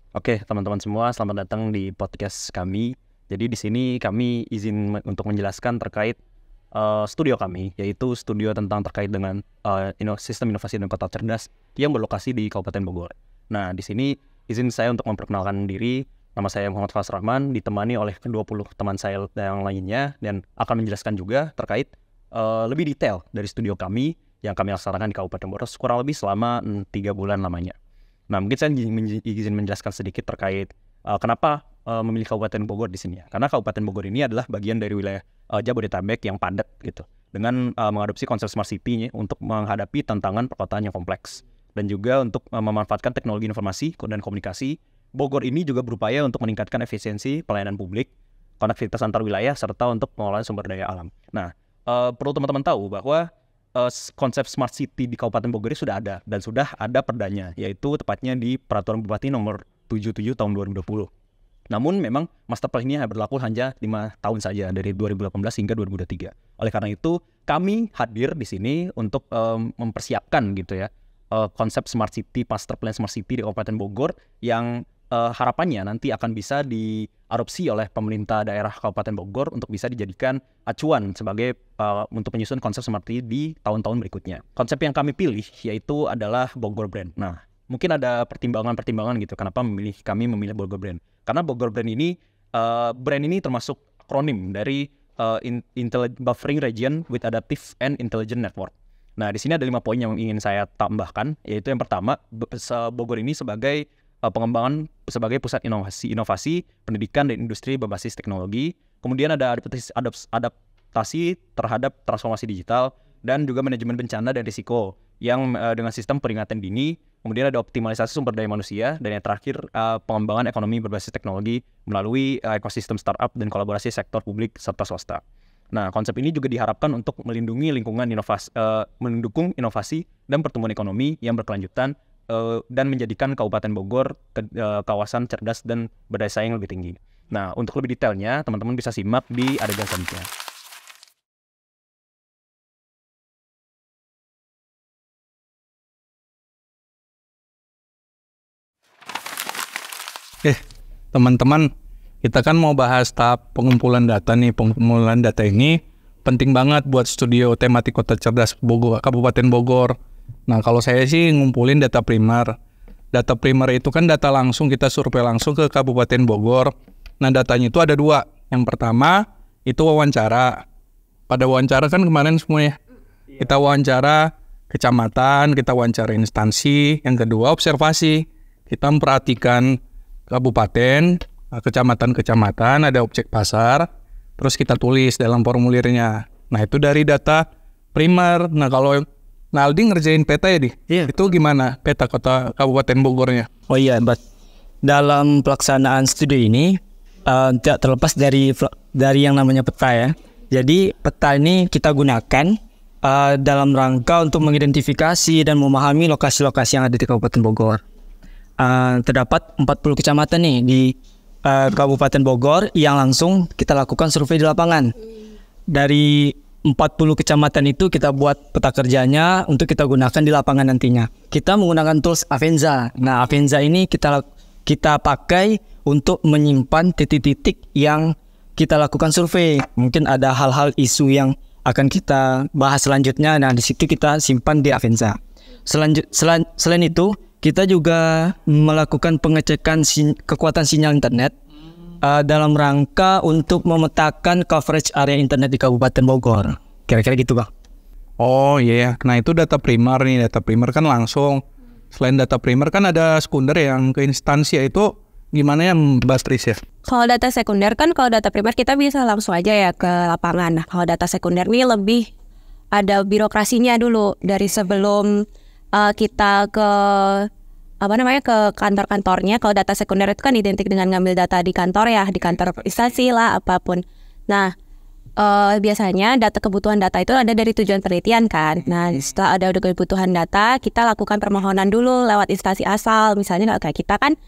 Oke, teman-teman semua, selamat datang di podcast kami. Jadi di sini kami izin untuk menjelaskan terkait studio kami, yaitu studio terkait dengan sistem inovasi dan kota cerdas yang berlokasi di Kabupaten Bogor. Nah, di sini izin saya untuk memperkenalkan diri. Nama saya Muhammad Fas Rahman, ditemani oleh 20 teman saya yang lainnya, dan akan menjelaskan juga terkait lebih detail dari studio kami yang kami laksanakan di Kabupaten Bogor kurang lebih selama 3 bulan lamanya. Nah, mungkin saya izin menjelaskan sedikit terkait kenapa memilih Kabupaten Bogor di sini ya. Karena Kabupaten Bogor ini adalah bagian dari wilayah Jabodetabek yang padat gitu. Dengan mengadopsi konsep smart city untuk menghadapi tantangan perkotaan yang kompleks. Dan juga untuk memanfaatkan teknologi informasi dan komunikasi, Bogor ini juga berupaya untuk meningkatkan efisiensi pelayanan publik, konektivitas antar wilayah, serta untuk pengelolaan sumber daya alam. Nah, perlu teman-teman tahu bahwa konsep smart city di Kabupaten Bogor sudah ada dan sudah ada perdanya, yaitu tepatnya di Peraturan Bupati nomor 77 tahun 2020. Namun memang master plan ini berlaku hanya 5 tahun saja, dari 2018 hingga 2023. Oleh karena itu kami hadir di sini untuk mempersiapkan gitu ya konsep smart city, master plan smart city di Kabupaten Bogor yang harapannya nanti akan bisa diadopsi oleh pemerintah daerah Kabupaten Bogor untuk bisa dijadikan acuan sebagai untuk menyusun konsep smart city di tahun-tahun berikutnya. Konsep yang kami pilih yaitu adalah Bogor Brand. Nah, mungkin ada pertimbangan-pertimbangan gitu kenapa kami memilih Bogor Brand. Karena Bogor Brand ini termasuk akronim dari Buffering Region with Adaptive and Intelligent Network. Nah, di sini ada 5 poin yang ingin saya tambahkan, yaitu yang pertama, Bogor ini sebagai pengembangan sebagai pusat inovasi, pendidikan dan industri berbasis teknologi. Kemudian ada adaptasi terhadap transformasi digital dan juga manajemen bencana dan risiko yang dengan sistem peringatan dini. Kemudian ada optimalisasi sumber daya manusia, dan yang terakhir pengembangan ekonomi berbasis teknologi melalui ekosistem startup dan kolaborasi sektor publik serta swasta. Nah, konsep ini juga diharapkan untuk melindungi lingkungan mendukung inovasi dan pertumbuhan ekonomi yang berkelanjutan dan menjadikan Kabupaten Bogor kawasan cerdas dan berdaya saing lebih tinggi. Nah, untuk lebih detailnya, teman-teman bisa simak di adegan selanjutnya. Teman-teman, kita kan mau bahas tahap pengumpulan data nih. Pengumpulan data ini penting banget buat studio tematik kota cerdas Bogor, Kabupaten Bogor. Nah, kalau saya sih ngumpulin data primer. Data primer itu kan data langsung, kita survei langsung ke Kabupaten Bogor. Nah, datanya itu ada 2. Yang pertama, itu wawancara. Pada wawancara kan kemarin semuanya. Kita wawancara kecamatan, kita wawancara instansi. Yang kedua, observasi. Kita memperhatikan kabupaten, kecamatan-kecamatan, ada objek pasar, terus kita tulis dalam formulirnya. Nah, itu dari data primer. Nah, kalau Naldi ngerjain peta ya, Di? Iya. Itu gimana peta kota Kabupaten Bogornya? Oh iya, dalam pelaksanaan studi ini tidak terlepas dari yang namanya peta ya. Jadi peta ini kita gunakan dalam rangka untuk mengidentifikasi dan memahami lokasi-lokasi yang ada di Kabupaten Bogor. Terdapat 40 kecamatan nih di Kabupaten Bogor yang langsung kita lakukan survei di lapangan. Dari 40 kecamatan itu kita buat peta kerjanya untuk kita gunakan di lapangan nantinya. Kita menggunakan tools Avenza. Nah, Avenza ini kita pakai untuk menyimpan titik-titik yang kita lakukan survei. Mungkin ada hal-hal isu yang akan kita bahas selanjutnya. Nah, di situ kita simpan di Avenza. Selain itu, kita juga melakukan pengecekan kekuatan sinyal internet dalam rangka untuk memetakan coverage area internet di Kabupaten Bogor. Kira-kira gitu, Bang. Oh iya, nah itu data primer nih. Data primer kan langsung. Selain data primer kan ada sekunder yang ke instansi, itu gimana ya Mbak Tris ya? Kalau data sekunder kan, kalau data primer kita bisa langsung aja ya ke lapangan. Nah, kalau data sekunder ini lebih ada birokrasinya dulu dari sebelum kita ke ke kantor-kantornya. Kalau data sekunder itu kan identik dengan ngambil data di kantor ya, di kantor instansi lah apapun. Nah, biasanya kebutuhan data itu ada dari tujuan penelitian kan. Nah, setelah ada kebutuhan data, kita lakukan permohonan dulu lewat instansi asal. Misalnya kayak kita kan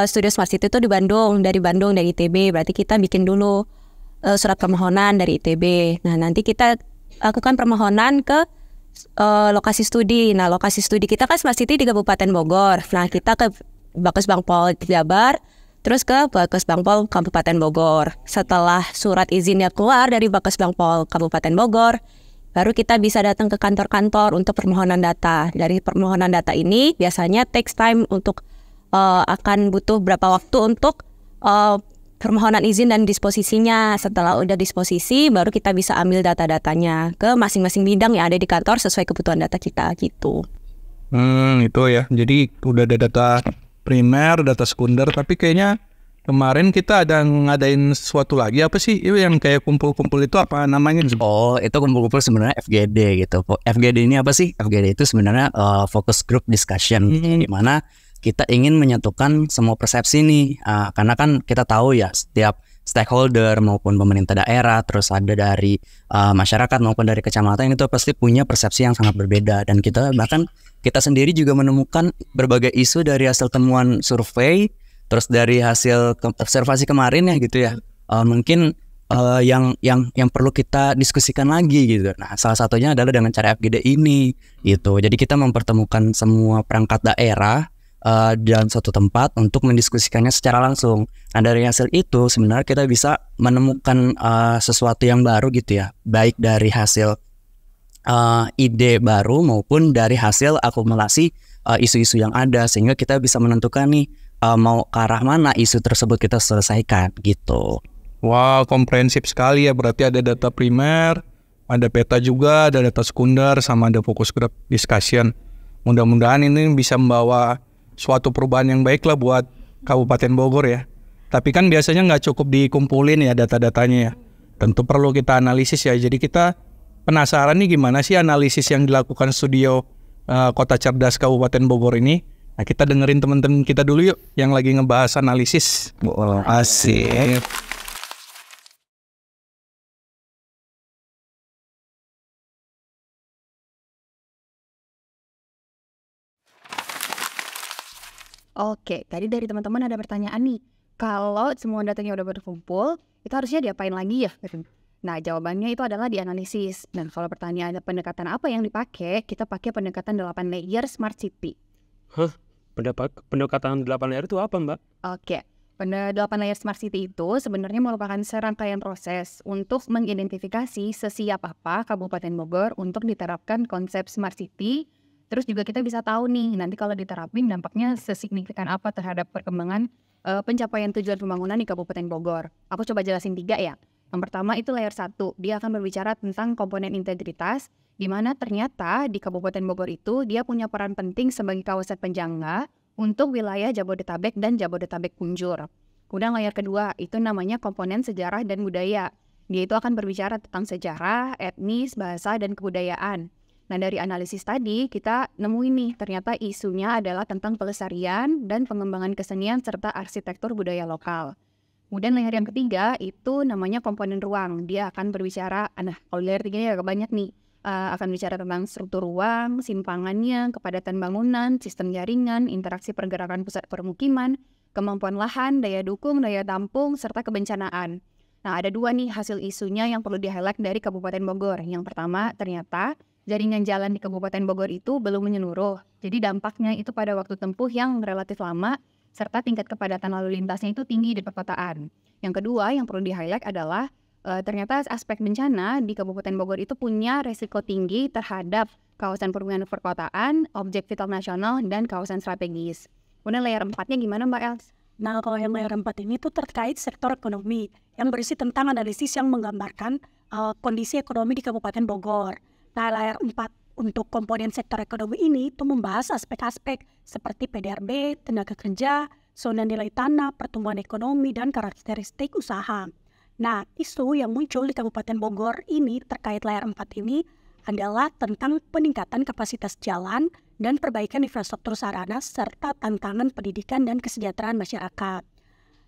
studio smart city itu di Bandung, dari ITB, berarti kita bikin dulu surat permohonan dari ITB. Nah, nanti kita lakukan permohonan ke lokasi studi. Nah, lokasi studi kita kan smart city di Kabupaten Bogor. Nah, kita Bangpol Jabar, terus ke Bangpol Kabupaten Bogor. Setelah surat izinnya keluar dari Bangpol Kabupaten Bogor, baru kita bisa datang ke kantor-kantor untuk permohonan data. Dari permohonan data ini biasanya takes time untuk akan butuh berapa waktu untuk permohonan izin dan disposisinya. Setelah udah disposisi, baru kita bisa ambil data-datanya ke masing-masing bidang yang ada di kantor sesuai kebutuhan data kita gitu. Itu ya. Jadi udah ada data primer, data sekunder, tapi kayaknya kemarin kita ada ngadain sesuatu lagi. Apa sih itu yang kayak kumpul-kumpul itu, apa namanya? Oh, itu kumpul-kumpul sebenarnya FGD gitu. FGD ini apa sih? FGD itu sebenarnya focus group discussion, di mana kita ingin menyatukan semua persepsi nih, karena kan kita tahu ya setiap stakeholder maupun pemerintah daerah, terus ada dari masyarakat maupun dari kecamatan itu pasti punya persepsi yang sangat berbeda, dan kita sendiri juga menemukan berbagai isu dari hasil temuan survei, terus dari hasil observasi kemarin ya gitu ya, mungkin yang perlu kita diskusikan lagi gitu. Nah, salah satunya adalah dengan cara FGD ini gitu. Jadi kita mempertemukan semua perangkat daerah dalam suatu tempat untuk mendiskusikannya secara langsung. Nah, dari hasil itu sebenarnya kita bisa menemukan sesuatu yang baru gitu ya, baik dari hasil ide baru maupun dari hasil akumulasi isu-isu yang ada, sehingga kita bisa menentukan nih mau ke arah mana isu tersebut kita selesaikan gitu. Wow, komprehensif sekali ya. Berarti ada data primer, ada peta juga, ada data sekunder, sama ada focus group discussion. Mudah-mudahan ini bisa membawa suatu perubahan yang baik lah buat Kabupaten Bogor ya. Tapi kan biasanya nggak cukup dikumpulin ya data-datanya ya. Tentu perlu kita analisis ya. Jadi kita penasaran nih gimana sih analisis yang dilakukan studio Kota Cerdas Kabupaten Bogor ini. Nah, kita dengerin teman-teman kita dulu yuk yang lagi ngebahas analisis. Asik. Oke, tadi dari teman-teman ada pertanyaan nih. Kalau semua datanya udah berkumpul, itu harusnya diapain lagi ya? Nah, jawabannya itu adalah dianalisis. Dan kalau pertanyaannya pendekatan apa yang dipakai, kita pakai pendekatan 8 layer Smart City. Pendekatan 8 layer itu apa, Mbak? Oke, 8 layer Smart City itu sebenarnya merupakan serangkaian proses untuk mengidentifikasi sesiap apa Kabupaten Bogor untuk diterapkan konsep Smart City. Terus juga kita bisa tahu nih, nanti kalau diterapin dampaknya sesignifikan apa terhadap perkembangan pencapaian tujuan pembangunan di Kabupaten Bogor. Aku coba jelasin 3 ya. Yang pertama itu layer 1, dia akan berbicara tentang komponen integritas, di mana ternyata di Kabupaten Bogor itu dia punya peran penting sebagai kawasan penyangga untuk wilayah Jabodetabek dan Jabodetabek Punjur. Kemudian layer kedua, itu namanya komponen sejarah dan budaya. Dia itu akan berbicara tentang sejarah, etnis, bahasa, dan kebudayaan. Nah, dari analisis tadi, kita nemuin nih, ternyata isunya adalah tentang pelestarian dan pengembangan kesenian serta arsitektur budaya lokal. Kemudian layer yang ketiga, itu namanya komponen ruang. Dia akan berbicara, kalau layer 3 ya agak banyak nih, akan bicara tentang struktur ruang, simpangannya, kepadatan bangunan, sistem jaringan, interaksi pergerakan pusat permukiman, kemampuan lahan, daya dukung, daya tampung, serta kebencanaan. Nah, ada 2 nih hasil isunya yang perlu di-highlight dari Kabupaten Bogor. Yang pertama, ternyata jaringan jalan di Kabupaten Bogor itu belum menyeluruh. Jadi dampaknya itu pada waktu tempuh yang relatif lama, serta tingkat kepadatan lalu lintasnya itu tinggi di perkotaan. Yang kedua yang perlu di-highlight adalah ternyata aspek bencana di Kabupaten Bogor itu punya resiko tinggi terhadap kawasan perhubungan perkotaan, objek vital nasional, dan kawasan strategis. Kemudian layer 4-nya gimana Mbak Els? Nah, kalau yang layer 4 ini tuh terkait sektor ekonomi yang berisi tentang analisis yang menggambarkan kondisi ekonomi di Kabupaten Bogor. Nah, layer 4 untuk komponen sektor ekonomi ini tuh membahas aspek-aspek seperti PDRB, tenaga kerja, zona nilai tanah, pertumbuhan ekonomi, dan karakteristik usaha. Nah, isu yang muncul di Kabupaten Bogor ini terkait layer 4 ini adalah tentang peningkatan kapasitas jalan dan perbaikan infrastruktur sarana serta tantangan pendidikan dan kesejahteraan masyarakat.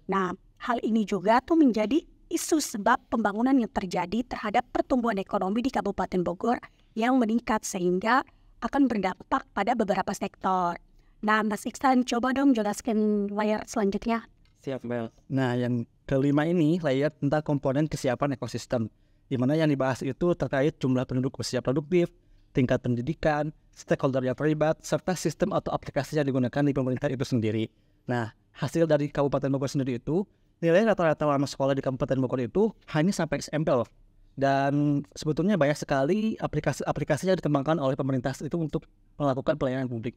Nah, hal ini juga tuh menjadi isu sebab pembangunan yang terjadi terhadap pertumbuhan ekonomi di Kabupaten Bogor yang meningkat sehingga akan berdampak pada beberapa sektor. Nah, Mas Iksan, coba dong jelaskan layer selanjutnya. Siap, Bel. Nah, yang kelima ini layer tentang komponen kesiapan ekosistem, di mana yang dibahas itu terkait jumlah penduduk usia produktif, tingkat pendidikan, stakeholder yang terlibat, serta sistem atau aplikasi yang digunakan di pemerintah itu sendiri. Nah, hasil dari Kabupaten Bogor sendiri itu, nilai rata-rata lama sekolah di Kabupaten Bogor itu hanya sampai SMP loh. Dan sebetulnya banyak sekali aplikasi-aplikasi yang dikembangkan oleh pemerintah itu untuk melakukan pelayanan publik.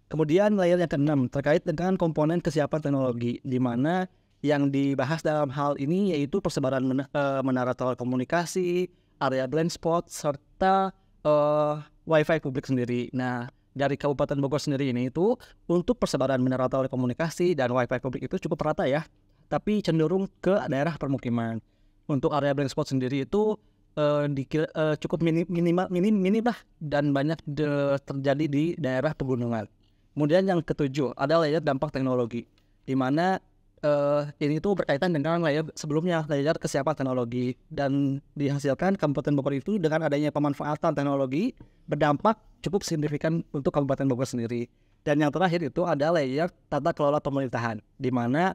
Kemudian layer yang keenam terkait dengan komponen kesiapan teknologi, di mana yang dibahas dalam hal ini yaitu persebaran menara telekomunikasi, area blind spot, serta Wi-Fi publik sendiri. Nah, dari Kabupaten Bogor sendiri ini itu untuk persebaran menara telekomunikasi dan Wi-Fi publik itu cukup rata ya, tapi cenderung ke daerah permukiman. Untuk area blind spot sendiri itu cukup minim lah dan banyak terjadi di daerah pegunungan. Kemudian yang ketujuh ada layer dampak teknologi, di mana ini tuh berkaitan dengan layer sebelumnya, layer kesiapan teknologi, dan dihasilkan Kabupaten Bogor itu dengan adanya pemanfaatan teknologi berdampak cukup signifikan untuk Kabupaten Bogor sendiri. Dan yang terakhir itu ada layer tata kelola pemerintahan, di mana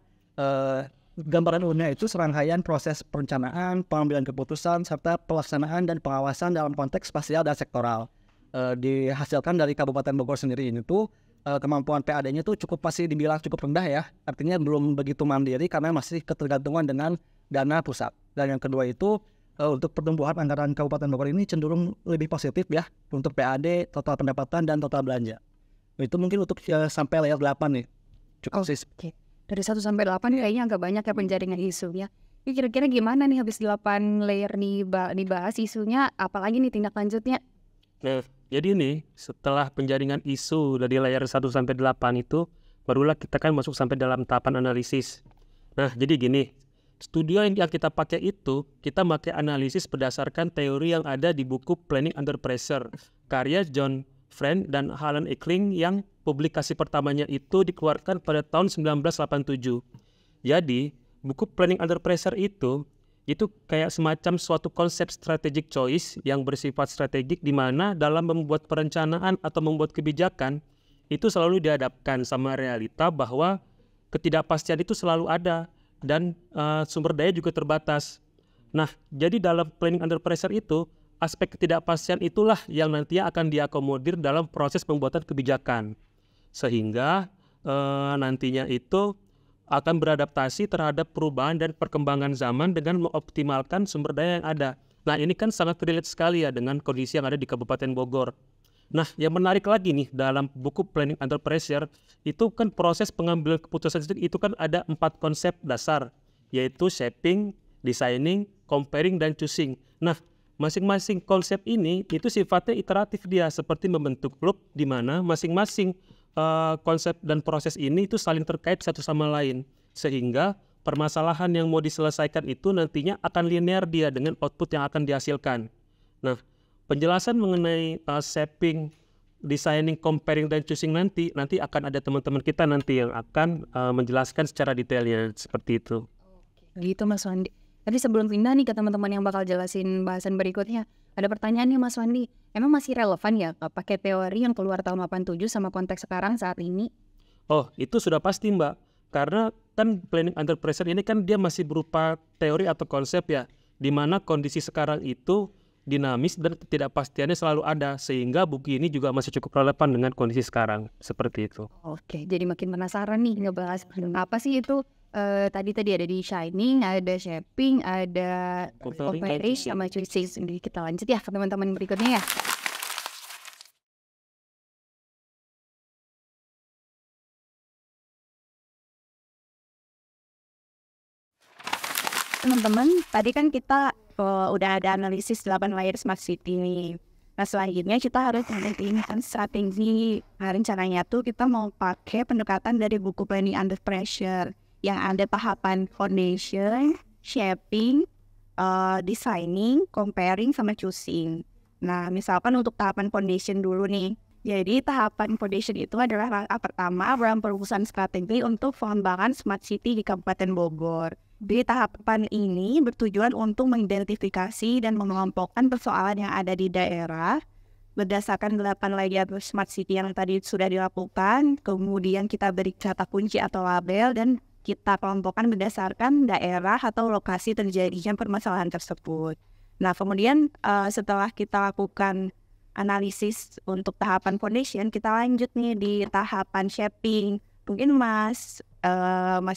gambaran umumnya itu serangkaian proses perencanaan, pengambilan keputusan, serta pelaksanaan dan pengawasan dalam konteks spasial dan sektoral. Dihasilkan dari Kabupaten Bogor sendiri ini tuh kemampuan PAD-nya tuh masih dibilang cukup rendah ya, artinya belum begitu mandiri karena masih ketergantungan dengan dana pusat. Dan yang kedua itu untuk pertumbuhan anggaran Kabupaten Bogor ini cenderung lebih positif ya untuk PAD, total pendapatan, dan total belanja. Itu mungkin untuk sampai layer 8 nih. Cukup sih. Oke. Dari 1 sampai 8 kayaknya agak banyak ya penjaringan isunya. Ini kira-kira gimana nih habis 8 layer dibahas isunya, apalagi nih tindak lanjutnya? Nah, jadi nih setelah penjaringan isu dari layer 1 sampai 8 itu, barulah kita kan masuk sampai dalam tahapan analisis. Nah, jadi gini, studio yang kita pakai itu, kita pakai analisis berdasarkan teori yang ada di buku Planning Under Pressure, karya John Friend dan Alan Eckling yang publikasi pertamanya itu dikeluarkan pada tahun 1987. Jadi, buku Planning Under Pressure itu kayak semacam suatu konsep strategic choice yang bersifat strategik, di mana dalam membuat perencanaan atau membuat kebijakan itu selalu dihadapkan sama realita bahwa ketidakpastian itu selalu ada dan sumber daya juga terbatas. Nah, jadi dalam Planning Under Pressure itu aspek ketidakpastian itulah yang nantinya akan diakomodir dalam proses pembuatan kebijakan, sehingga nantinya itu akan beradaptasi terhadap perubahan dan perkembangan zaman dengan mengoptimalkan sumber daya yang ada. Nah, ini kan sangat relate sekali ya dengan kondisi yang ada di Kabupaten Bogor. Nah, yang menarik lagi nih dalam buku Planning Under Pressure itu kan proses pengambilan keputusan itu kan ada 4 konsep dasar, yaitu shaping, designing, comparing, dan choosing. Nah, masing-masing konsep ini itu sifatnya iteratif dia, seperti membentuk loop di mana masing-masing konsep dan proses ini itu saling terkait satu sama lain, sehingga permasalahan yang mau diselesaikan itu nantinya akan linear dia dengan output yang akan dihasilkan. Nah, penjelasan mengenai shaping, designing, comparing, dan choosing nanti akan ada teman-teman kita nanti yang akan menjelaskan secara detailnya seperti itu. Gitu Mas Wandi. Tapi sebelum pindah nih ke teman-teman yang bakal jelasin bahasan berikutnya, ada pertanyaan nih Mas Wandi. Emang masih relevan ya pakai teori yang keluar tahun 87 sama konteks sekarang saat ini? Oh, itu sudah pasti Mbak. Karena kan Planning Under Pressure ini kan dia masih berupa teori atau konsep ya, di mana kondisi sekarang itu dinamis dan ketidakpastiannya selalu ada, sehingga buku ini juga masih cukup relevan dengan kondisi sekarang, seperti itu. Oke, jadi makin penasaran nih ngebahas apa sih itu. Tadi ada di Shining, ada Shaping, ada Comparing, sama Choosing. Jadi kita lanjut ya ke teman-teman berikutnya ya. Teman-teman, tadi kan kita udah ada analisis 8 layer Smart City nih. Nah, selanjutnya kita harus menentukan strategi. Nah, rencananya tuh kita mau pakai pendekatan dari buku Planning Under Pressure yang ada tahapan foundation, shaping, designing, comparing, sama choosing. Nah, misalkan untuk tahapan foundation dulu nih. Jadi tahapan foundation itu adalah langkah pertama dalam perumusan strategi untuk pengembangan Smart City di Kabupaten Bogor. Di tahapan ini bertujuan untuk mengidentifikasi dan mengelompokkan persoalan yang ada di daerah berdasarkan 8 layer Smart City yang tadi sudah dilakukan. Kemudian kita beri kata kunci atau label dan kita kelompokkan berdasarkan daerah atau lokasi terjadinya permasalahan tersebut. Nah, kemudian setelah kita lakukan analisis untuk tahapan foundation, kita lanjut nih di tahapan shaping. Mungkin Mas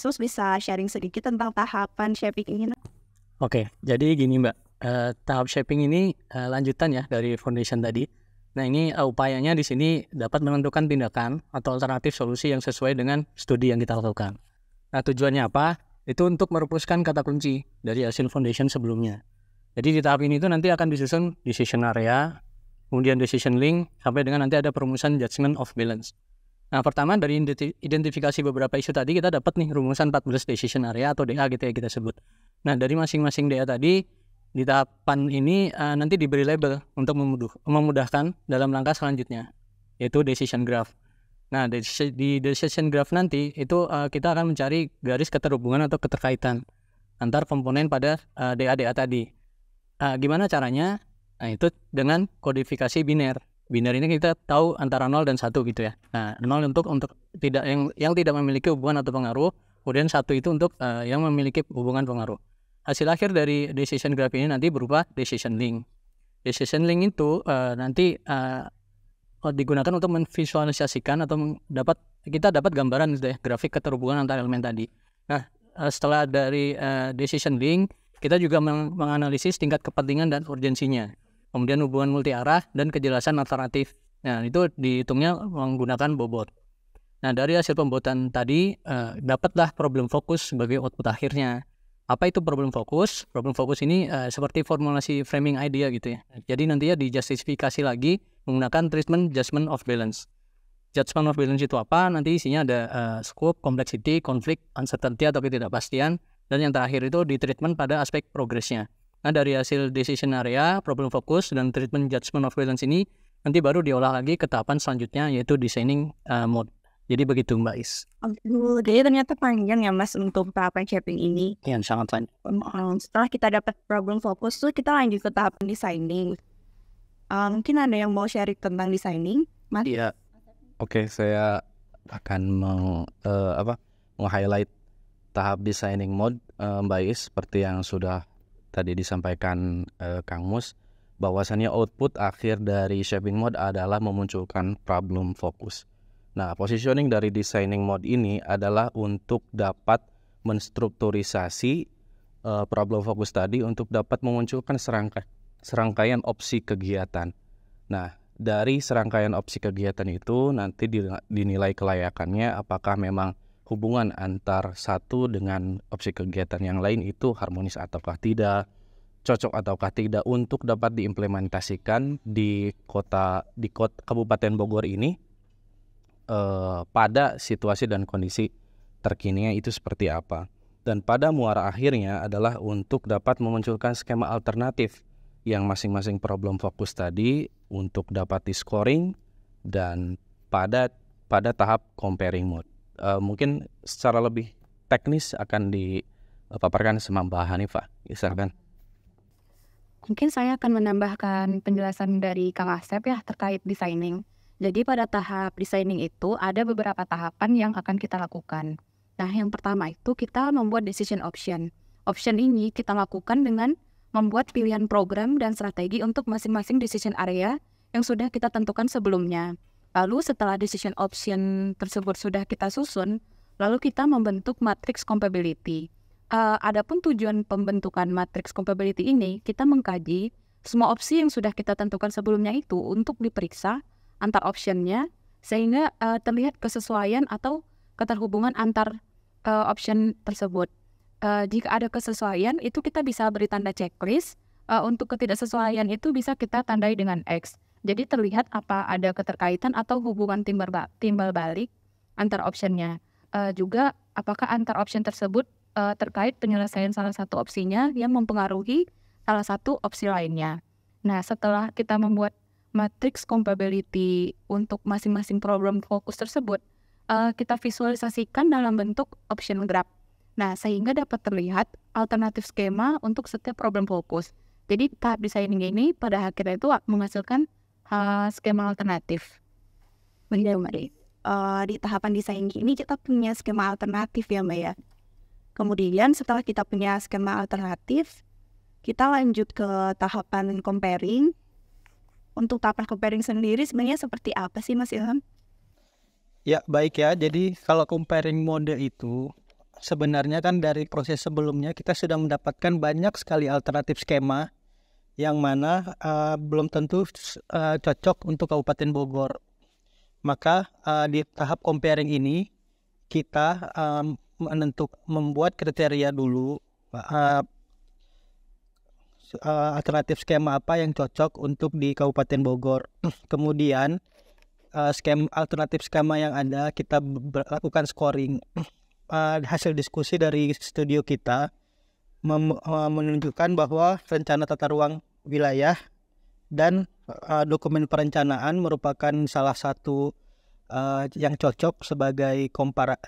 Sus bisa sharing sedikit tentang tahapan shaping ini. Oke, jadi gini Mbak, tahap shaping ini lanjutan ya dari foundation tadi. Nah ini upayanya di sini dapat menentukan tindakan atau alternatif solusi yang sesuai dengan studi yang kita lakukan. Nah tujuannya apa? Itu untuk merumuskan kata kunci dari hasil foundation sebelumnya. Jadi di tahap ini itu nanti akan disusun decision area, kemudian decision link, sampai dengan nanti ada perumusan judgment of balance. Nah pertama dari identifikasi beberapa isu tadi kita dapat nih rumusan 14 decision area atau DA gitu ya kita sebut. Nah dari masing-masing DA tadi di tahapan ini nanti diberi label untuk memudahkan dalam langkah selanjutnya, yaitu decision graph. Nah di decision graph nanti itu kita akan mencari garis keterhubungan atau keterkaitan antar komponen pada DA-DA tadi. Gimana caranya? Nah itu dengan kodifikasi biner. Biner ini kita tahu antara 0 dan 1 gitu ya. Nah 0 untuk tidak yang tidak memiliki hubungan atau pengaruh, kemudian 1 itu untuk yang memiliki hubungan pengaruh. Hasil akhir dari decision graph ini nanti berupa decision link. Decision link itu nanti digunakan untuk memvisualisasikan atau kita dapat gambaran gitu ya, grafik keterhubungan antara elemen tadi. Nah setelah dari decision link, kita juga menganalisis tingkat kepentingan dan urgensinya. Kemudian hubungan multi arah dan kejelasan alternatif. Nah itu dihitungnya menggunakan bobot. Nah dari hasil pembuatan tadi dapatlah problem fokus sebagai output akhirnya. Apa itu problem fokus? Problem fokus ini seperti formulasi framing idea gitu ya. Jadi nantinya dijustifikasi lagi menggunakan treatment judgment of balance. Judgment of balance itu apa? Nanti isinya ada scope, complexity, konflik, uncertainty atau ketidakpastian. Dan yang terakhir itu di treatment pada aspek progresnya. Nah dari hasil decision area, problem fokus, dan treatment judgment of balance ini nanti baru diolah lagi ke tahapan selanjutnya yaitu designing mode. Jadi begitu Mbak Is. Jadi ternyata panjang ya Mas untuk tahapan shaping ini. Iya sangat panjang. Setelah kita dapat problem fokus tuh kita lanjut ke tahapan designing. Mungkin ada yang mau sharing tentang designing, Mas? Iya. Oke, saya akan meng-highlight tahap designing mode Mbak Is seperti yang sudah tadi disampaikan Kang Mus, bahwasannya output akhir dari shaping mode adalah memunculkan problem fokus. Nah, positioning dari designing mode ini adalah untuk dapat menstrukturisasi problem fokus tadi untuk dapat memunculkan serangkaian opsi kegiatan. Nah, dari serangkaian opsi kegiatan itu nanti dinilai kelayakannya apakah memang hubungan antar satu dengan opsi kegiatan yang lain itu harmonis ataukah tidak, cocok ataukah tidak untuk dapat diimplementasikan di Kabupaten Bogor ini pada situasi dan kondisi terkininya itu seperti apa. Dan pada muara akhirnya adalah untuk dapat memunculkan skema alternatif yang masing-masing problem fokus tadi untuk dapat di-scoring dan pada tahap comparing mode. Mungkin secara lebih teknis akan dipaparkan sama Mbak Hanifah. Silakan. Mungkin saya akan menambahkan penjelasan dari Kang Asep ya terkait designing. Jadi pada tahap designing itu ada beberapa tahapan yang akan kita lakukan. Nah yang pertama itu kita membuat decision option. Option ini kita lakukan dengan membuat pilihan program dan strategi untuk masing-masing decision area yang sudah kita tentukan sebelumnya. Lalu setelah decision option tersebut sudah kita susun, lalu kita membentuk matrix compatibility. Adapun tujuan pembentukan matrix compatibility ini, kita mengkaji semua opsi yang sudah kita tentukan sebelumnya itu untuk diperiksa antar optionnya, sehingga terlihat kesesuaian atau keterhubungan antar option tersebut. Jika ada kesesuaian, itu kita bisa beri tanda checklist. Untuk ketidaksesuaian itu bisa kita tandai dengan X. Jadi terlihat apa ada keterkaitan atau hubungan timbal balik antar optionnya. Juga apakah antar option tersebut terkait penyelesaian salah satu opsinya yang mempengaruhi salah satu opsi lainnya. Nah setelah kita membuat matrix compatibility untuk masing-masing problem fokus tersebut, kita visualisasikan dalam bentuk option graph. Nah sehingga dapat terlihat alternatif skema untuk setiap problem fokus. Jadi tahap designing ini pada akhirnya itu menghasilkan skema alternatif. Benar, Mbak. Di tahapan desain ini kita punya skema alternatif ya, Mbak ya. Kemudian setelah kita punya skema alternatif, kita lanjut ke tahapan comparing. Untuk tahapan comparing sendiri sebenarnya seperti apa sih Mas Ilham? Ya, baik ya. Jadi kalau comparing mode itu sebenarnya kan dari proses sebelumnya kita sudah mendapatkan banyak sekali alternatif skema yang mana belum tentu cocok untuk Kabupaten Bogor. Maka di tahap comparing ini kita membuat kriteria dulu alternatif skema apa yang cocok untuk di Kabupaten Bogor. Kemudian alternatif skema yang ada kita lakukan scoring. Hasil diskusi dari studio kita menunjukkan bahwa rencana tata ruang wilayah dan dokumen perencanaan merupakan salah satu yang cocok sebagai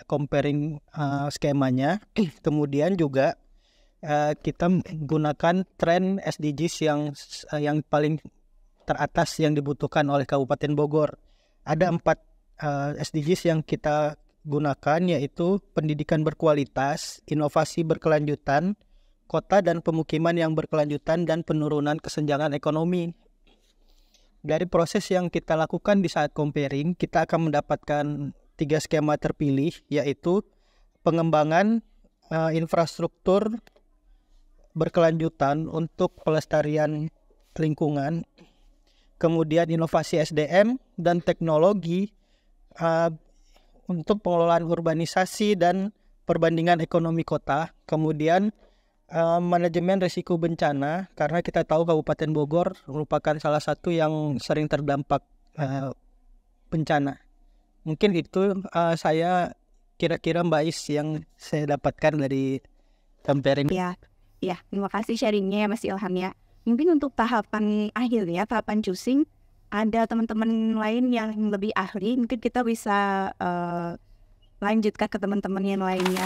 comparing skemanya. Kemudian juga kita menggunakan tren SDGs yang paling teratas yang dibutuhkan oleh Kabupaten Bogor. Ada 4 SDGs yang kita gunakan, yaitu pendidikan berkualitas, inovasi berkelanjutan, kota dan pemukiman yang berkelanjutan, dan penurunan kesenjangan ekonomi. Dari proses yang kita lakukan di saat comparing, kita akan mendapatkan 3 skema terpilih, yaitu pengembangan infrastruktur berkelanjutan untuk pelestarian lingkungan, kemudian inovasi SDM dan teknologi untuk pengelolaan urbanisasi dan perbandingan ekonomi kota, kemudian manajemen risiko bencana, karena kita tahu Kabupaten Bogor merupakan salah satu yang sering terdampak bencana. Mungkin itu saya kira-kira Mbak Is yang saya dapatkan dari comparing. Ya, terima kasih sharingnya ya Mas Ilham ya. Mungkin untuk tahapan akhir ya, tahapan choosing, ada teman-teman lain yang lebih ahli, mungkin kita bisa lanjutkan ke teman-teman yang lainnya.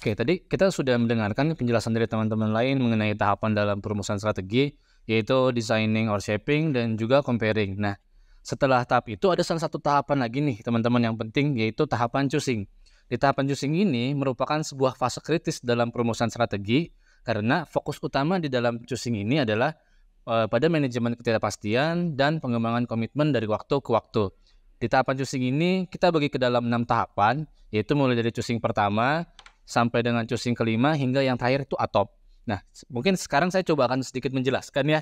Oke, tadi kita sudah mendengarkan penjelasan dari teman-teman lain mengenai tahapan dalam perumusan strategi, yaitu designing or shaping dan juga comparing. Nah, setelah tahap itu ada salah satu tahapan lagi nih teman-teman yang penting, yaitu tahapan choosing. Di tahapan choosing ini merupakan sebuah fase kritis dalam perumusan strategi, karena fokus utama di dalam choosing ini adalah pada manajemen ketidakpastian dan pengembangan komitmen dari waktu ke waktu. Di tahapan choosing ini kita bagi ke dalam 6 tahapan, yaitu mulai dari choosing pertama sampai dengan choosing kelima hingga yang terakhir itu atop. Nah, mungkin sekarang saya coba akan sedikit menjelaskan ya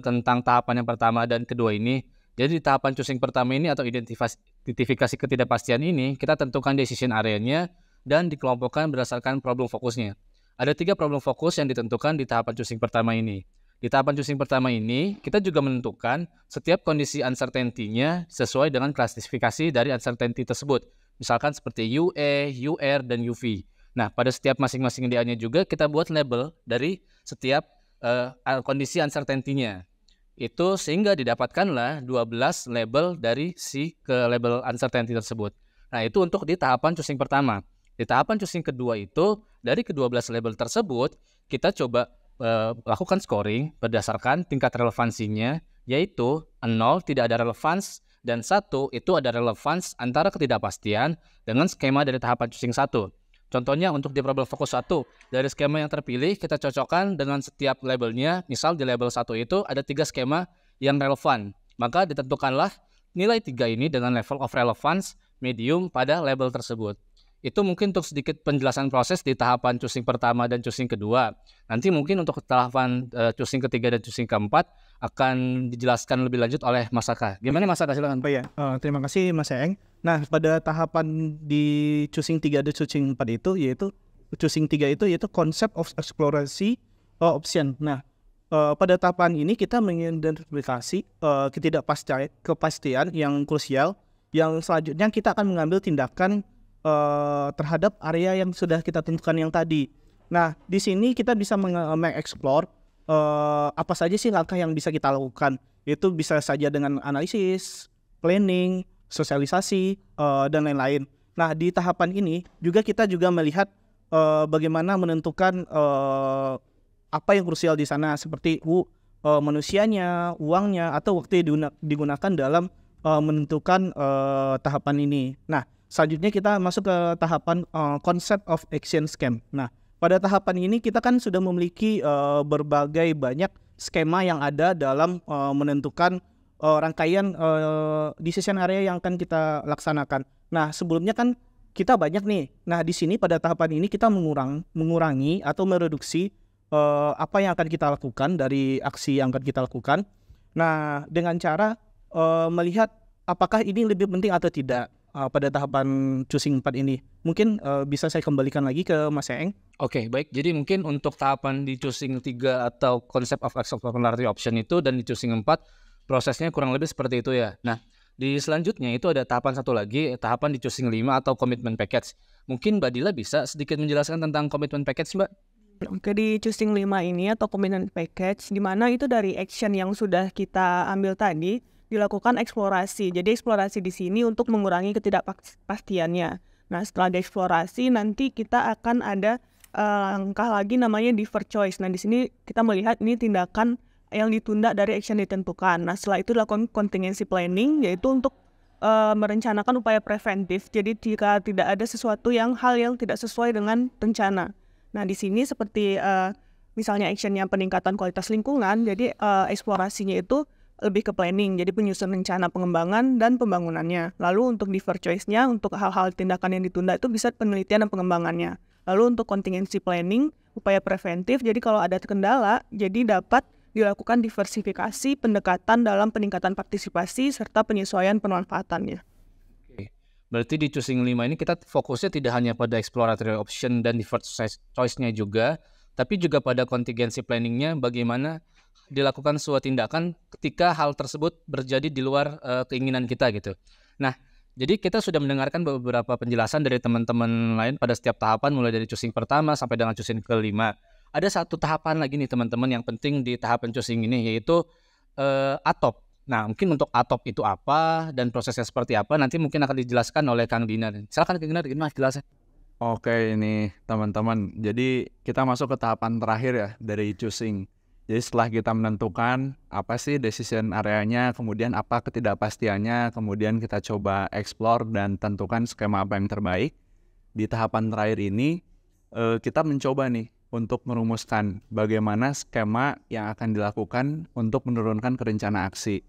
tentang tahapan yang pertama dan kedua ini. Jadi di tahapan choosing pertama ini atau identifikasi ketidakpastian ini, kita tentukan decision area-nya dan dikelompokkan berdasarkan problem fokusnya. Ada 3 problem fokus yang ditentukan di tahapan choosing pertama ini. Di tahapan choosing pertama ini, kita juga menentukan setiap kondisi uncertainty-nya sesuai dengan klasifikasi dari uncertainty tersebut. Misalkan seperti UE, UR, dan UV. Nah, pada setiap masing-masing DA-nya juga kita buat label dari setiap kondisi uncertainty-nya. Itu sehingga didapatkanlah 12 label dari si ke label uncertainty tersebut. Nah, itu untuk di tahapan choosing pertama. Di tahapan choosing kedua itu, dari ke-12 label tersebut, kita coba lakukan scoring berdasarkan tingkat relevansinya, yaitu 0 tidak ada relevans, dan 1 itu ada relevans antara ketidakpastian dengan skema dari tahapan choosing 1. Contohnya untuk di problem fokus 1, dari skema yang terpilih kita cocokkan dengan setiap labelnya. Misal di label 1 itu ada 3 skema yang relevan. Maka ditentukanlah nilai 3 ini dengan level of relevance medium pada label tersebut. Itu mungkin untuk sedikit penjelasan proses di tahapan choosing pertama dan choosing kedua. Nanti mungkin untuk tahapan choosing ketiga dan choosing keempat akan dijelaskan lebih lanjut oleh Mas Aka. Gimana Mas Aka, silakan. Terima kasih Mas Eng. Nah, pada tahapan di choosing 3 dan choosing 4 itu, yaitu choosing 3 itu yaitu konsep of eksplorasi option. Nah, pada tahapan ini kita mengidentifikasi kepastian yang krusial, yang selanjutnya kita akan mengambil tindakan terhadap area yang sudah kita tentukan yang tadi. Nah, di sini kita bisa mengeksplor apa saja sih langkah yang bisa kita lakukan. Itu bisa saja dengan analisis, planning, sosialisasi, dan lain-lain. Nah, di tahapan ini juga kita juga melihat bagaimana menentukan apa yang krusial di sana, seperti manusianya, uangnya, atau waktu yang digunakan dalam menentukan tahapan ini. Nah, selanjutnya kita masuk ke tahapan concept of action scheme. Nah, pada tahapan ini kita kan sudah memiliki berbagai banyak skema yang ada dalam menentukan rangkaian decision area yang akan kita laksanakan. Nah, sebelumnya kan kita banyak nih. Nah, di sini pada tahapan ini kita mengurangi atau mereduksi apa yang akan kita lakukan dari aksi yang akan kita lakukan. Nah, dengan cara melihat apakah ini lebih penting atau tidak pada tahapan choosing 4 ini. Mungkin bisa saya kembalikan lagi ke Mas Eeng. Oke, baik. Jadi mungkin untuk tahapan di choosing 3 atau concept of exploratory option itu dan di choosing 4 prosesnya kurang lebih seperti itu ya. Nah, di selanjutnya itu ada tahapan satu lagi, tahapan di choosing 5 atau commitment package. Mungkin Mbak Dila bisa sedikit menjelaskan tentang commitment package, Mbak? Oke, di choosing 5 ini atau commitment package, di mana itu dari action yang sudah kita ambil tadi, dilakukan eksplorasi. Jadi eksplorasi di sini untuk mengurangi ketidakpastiannya. Nah, setelah dieksplorasi nanti kita akan ada langkah lagi namanya deferred choice. Nah, di sini kita melihat ini tindakan yang ditunda dari action ditentukan. Nah, setelah itu dilakukan contingency planning, yaitu untuk merencanakan upaya preventif. Jadi jika tidak ada sesuatu hal yang tidak sesuai dengan rencana. Nah, di sini seperti misalnya actionnya peningkatan kualitas lingkungan, jadi eksplorasinya itu lebih ke planning, jadi penyusunan rencana pengembangan dan pembangunannya. Lalu untuk deferred choice-nya, untuk hal-hal tindakan yang ditunda itu bisa penelitian dan pengembangannya. Lalu untuk contingency planning, upaya preventif, jadi kalau ada kendala, jadi dapat dilakukan diversifikasi pendekatan dalam peningkatan partisipasi serta penyesuaian pemanfaatannya. Oke. Berarti di choosing 5 ini kita fokusnya tidak hanya pada exploratory option dan deferred choice-nya juga, tapi juga pada contingency planning-nya bagaimana dilakukan suatu tindakan ketika hal tersebut terjadi di luar keinginan kita gitu. Nah, jadi kita sudah mendengarkan beberapa penjelasan dari teman-teman lain pada setiap tahapan mulai dari choosing pertama sampai dengan choosing kelima. Ada satu tahapan lagi nih teman-teman yang penting di tahapan choosing ini, yaitu ATOP. Nah, mungkin untuk ATOP itu apa dan prosesnya seperti apa nanti mungkin akan dijelaskan oleh Kang Dinar. Silakan Kang Dinar, gimana jelasnya? Oke, ini teman-teman. Jadi kita masuk ke tahapan terakhir ya dari choosing. Jadi setelah kita menentukan apa sih decision areanya, kemudian apa ketidakpastiannya, kemudian kita coba explore dan tentukan skema apa yang terbaik. Di tahapan terakhir ini kita mencoba nih untuk merumuskan bagaimana skema yang akan dilakukan untuk menurunkan kerencana aksi.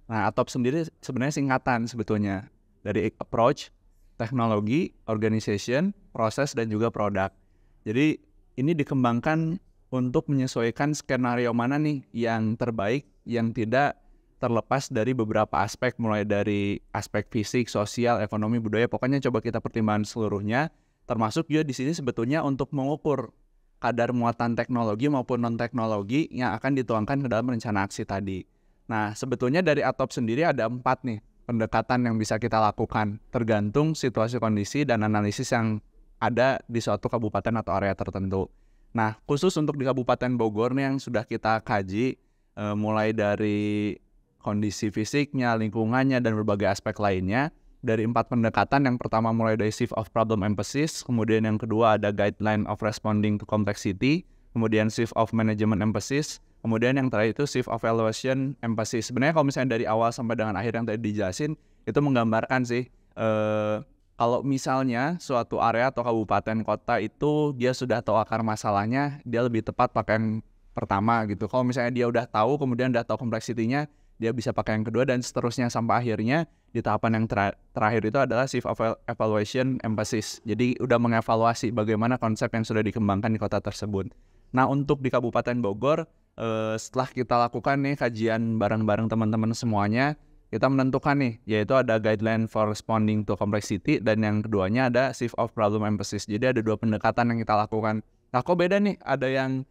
Nah, ATOP sendiri sebenarnya singkatan sebetulnya dari approach, teknologi, organization, proses, dan juga produk. Jadi ini dikembangkan untuk menyesuaikan skenario mana nih yang terbaik, yang tidak terlepas dari beberapa aspek, mulai dari aspek fisik, sosial, ekonomi, budaya, pokoknya coba kita pertimbangkan seluruhnya, termasuk juga di sini sebetulnya untuk mengukur kadar muatan teknologi maupun non-teknologi yang akan dituangkan ke dalam rencana aksi tadi. Nah, sebetulnya dari ATOP sendiri ada 4 nih pendekatan yang bisa kita lakukan, tergantung situasi kondisi dan analisis yang ada di suatu kabupaten atau area tertentu. Nah, khusus untuk di Kabupaten Bogor nih yang sudah kita kaji, mulai dari kondisi fisiknya, lingkungannya, dan berbagai aspek lainnya, dari 4 pendekatan, yang pertama mulai dari shift of problem emphasis, kemudian yang kedua ada guideline of responding to complexity, kemudian shift of management emphasis, kemudian yang terakhir itu shift of evaluation emphasis. Sebenarnya kalau misalnya dari awal sampai dengan akhir yang tadi dijelasin, itu menggambarkan sih, kalau misalnya suatu area atau kabupaten kota itu dia sudah tahu akar masalahnya, dia lebih tepat pakai yang pertama gitu. Kalau misalnya dia udah tahu, kemudian udah tahu kompleksitinya, dia bisa pakai yang kedua dan seterusnya sampai akhirnya di tahapan yang terakhir itu adalah shift of evaluation emphasis. Jadi udah mengevaluasi bagaimana konsep yang sudah dikembangkan di kota tersebut. Nah, untuk di Kabupaten Bogor, setelah kita lakukan nih kajian bareng-bareng teman-teman semuanya, kita menentukan nih, yaitu ada guideline for responding to complexity dan yang keduanya ada shift of problem emphasis. Jadi ada 2 pendekatan yang kita lakukan. Nah, kok beda nih? Ada yang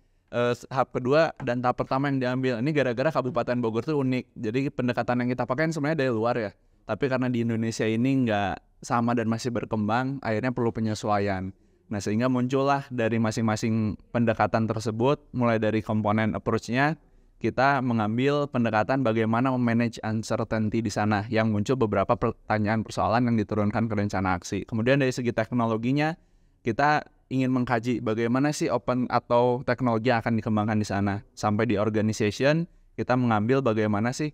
tahap kedua dan tahap pertama yang diambil. Ini gara-gara Kabupaten Bogor tuh unik. Jadi pendekatan yang kita pakai sebenarnya dari luar ya. Tapi karena di Indonesia ini nggak sama dan masih berkembang, akhirnya perlu penyesuaian. Nah, sehingga muncullah dari masing-masing pendekatan tersebut, mulai dari komponen approach-nya, kita mengambil pendekatan bagaimana memanage uncertainty di sana, yang muncul beberapa pertanyaan persoalan yang diturunkan ke rencana aksi. Kemudian dari segi teknologinya, kita ingin mengkaji bagaimana sih open atau teknologi yang akan dikembangkan di sana. Sampai di organization, kita mengambil bagaimana sih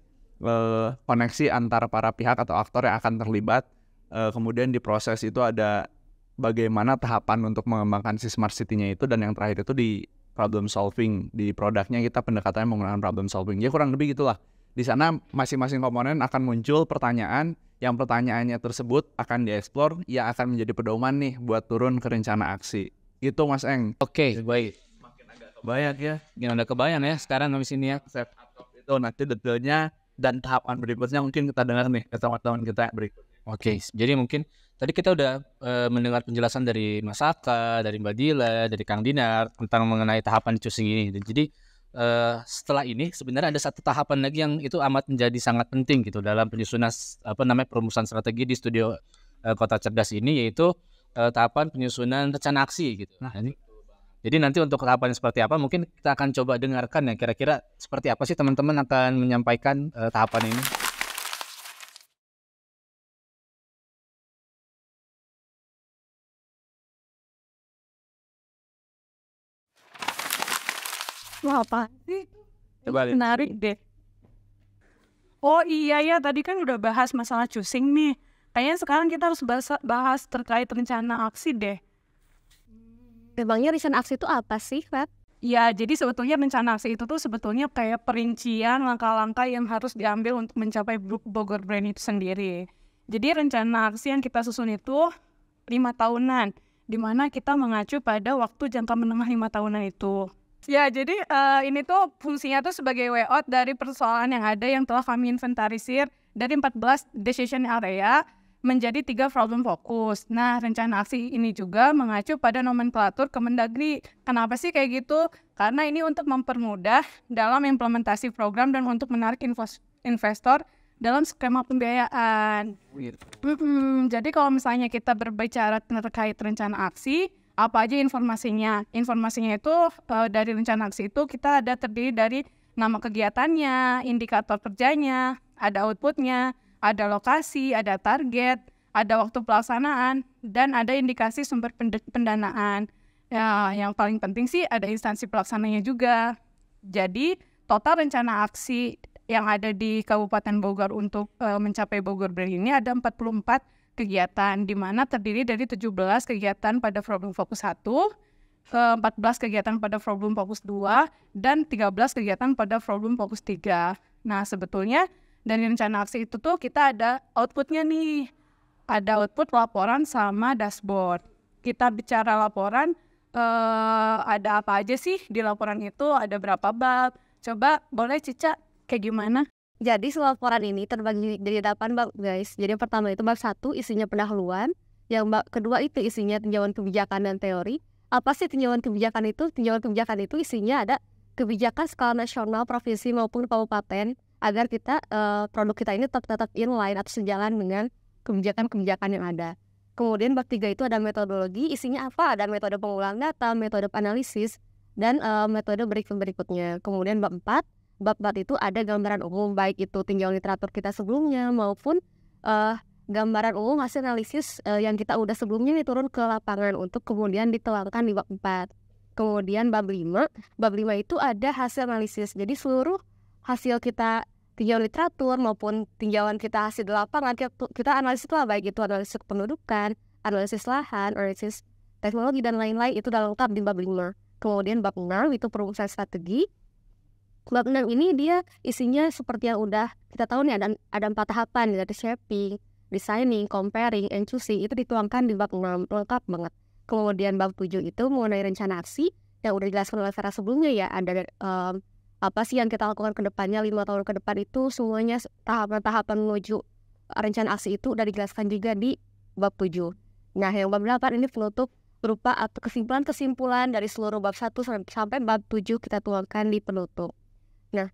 koneksi antara para pihak atau aktor yang akan terlibat. Kemudian di proses itu ada bagaimana tahapan untuk mengembangkan si smart city-nya itu, dan yang terakhir itu di problem solving. Di produknya kita pendekatannya menggunakan problem solving. Ya kurang lebih gitulah. Di sana masing-masing komponen akan muncul pertanyaan, yang pertanyaannya tersebut akan dieksplor, yang akan menjadi pedoman nih buat turun ke rencana aksi. Gitu Mas Eng. Oke, baik. Kebayang ya. Gimana udah kebayang ya sekarang di sini ya. Step itu nanti detailnya dan tahapan berikutnya mungkin kita dengar nih ke teman-teman kita berikutnya. Oke, jadi mungkin tadi kita udah mendengar penjelasan dari Mas Aka, dari Mbak Dila, dari Kang Dinar tentang mengenai tahapan choosing ini. Dan jadi setelah ini sebenarnya ada satu tahapan lagi yang itu amat menjadi sangat penting gitu dalam penyusunan perumusan strategi di studio Kota Cerdas ini, yaitu tahapan penyusunan rencana aksi gitu. Nah, jadi nanti untuk tahapan seperti apa mungkin kita akan coba dengarkan ya, kira-kira seperti apa sih teman-teman akan menyampaikan tahapan ini. Wah, apa sih? Coba lihat. Menarik deh. Oh iya ya, tadi kan udah bahas masalah choosing nih. Kayaknya sekarang kita harus bahas terkait rencana aksi deh. Memangnya rencana aksi itu apa sih, Feb? Ya, jadi sebetulnya rencana aksi itu tuh sebetulnya kayak perincian langkah-langkah yang harus diambil untuk mencapai Bogor Brain itu sendiri. Jadi rencana aksi yang kita susun itu 5 tahunan, di mana kita mengacu pada waktu jangka menengah 5 tahunan itu. Ya, jadi ini tuh fungsinya tuh sebagai way out dari persoalan yang ada yang telah kami inventarisir dari 14 decision area menjadi 3 problem fokus. Nah, rencana aksi ini juga mengacu pada nomenklatur Kemendagri. Kenapa sih kayak gitu? Karena ini untuk mempermudah dalam implementasi program dan untuk menarik investor dalam skema pembiayaan. Jadi kalau misalnya kita berbicara terkait rencana aksi, apa aja informasinya? Informasinya itu dari rencana aksi itu kita ada terdiri dari nama kegiatannya, indikator kerjanya, ada outputnya, ada lokasi, ada target, ada waktu pelaksanaan, dan ada indikasi sumber pendanaan. Ya, yang paling penting sih ada instansi pelaksananya juga. Jadi total rencana aksi yang ada di Kabupaten Bogor untuk mencapai Bogor Brain ini ada 44 kegiatan, di mana terdiri dari 17 kegiatan pada problem fokus 1, 14 kegiatan pada problem fokus 2, dan 13 kegiatan pada problem fokus 3. Nah, sebetulnya dari rencana aksi itu tuh kita ada outputnya nih. Ada output laporan sama dashboard. Kita bicara laporan, ada apa aja sih di laporan itu, ada berapa bab. Coba boleh Cica, kayak gimana? Jadi laporan ini terbagi dari 8 bab, guys. Jadi yang pertama itu bab 1 isinya pendahuluan, yang bab kedua itu isinya tinjauan kebijakan dan teori. Apa sih tinjauan kebijakan itu? Tinjauan kebijakan itu isinya ada kebijakan skala nasional, provinsi maupun kabupaten agar kita produk kita ini tetap inline atau sejalan dengan kebijakan-kebijakan yang ada. Kemudian bab 3 itu ada metodologi, isinya apa? Ada metode pengulangan data, metode analisis, dan metode berikutnya. Kemudian bab 4 itu ada gambaran umum, baik itu tinjauan literatur kita sebelumnya maupun gambaran umum hasil analisis yang kita udah sebelumnya nih turun ke lapangan untuk kemudian ditelangkan di bab 4. Kemudian bab 5 itu ada hasil analisis. Jadi seluruh hasil kita tinjauan literatur maupun tinjauan kita hasil di lapangan kita analisis lah, baik itu analisis kependudukan, analisis lahan, analisis teknologi dan lain-lain, itu udah lengkap di bab 5. Kemudian bab 6 itu perumusan strategi. Bab 6 ini dia isinya seperti yang udah kita tahu nih, ada 4 tahapan, dari shaping, designing, comparing, and choosing, itu dituangkan di bab 6, lengkap banget. Kemudian bab 7 itu mengenai rencana aksi yang udah dijelaskan oleh Vera sebelumnya ya, ada apa sih yang kita lakukan ke depannya 5 tahun ke depan, itu semuanya tahapan-tahapan menuju rencana aksi itu udah dijelaskan juga di bab 7. Nah, yang bab 8 ini penutup berupa atau kesimpulan dari seluruh bab 1 sampai bab 7 kita tuangkan di penutup. Nah,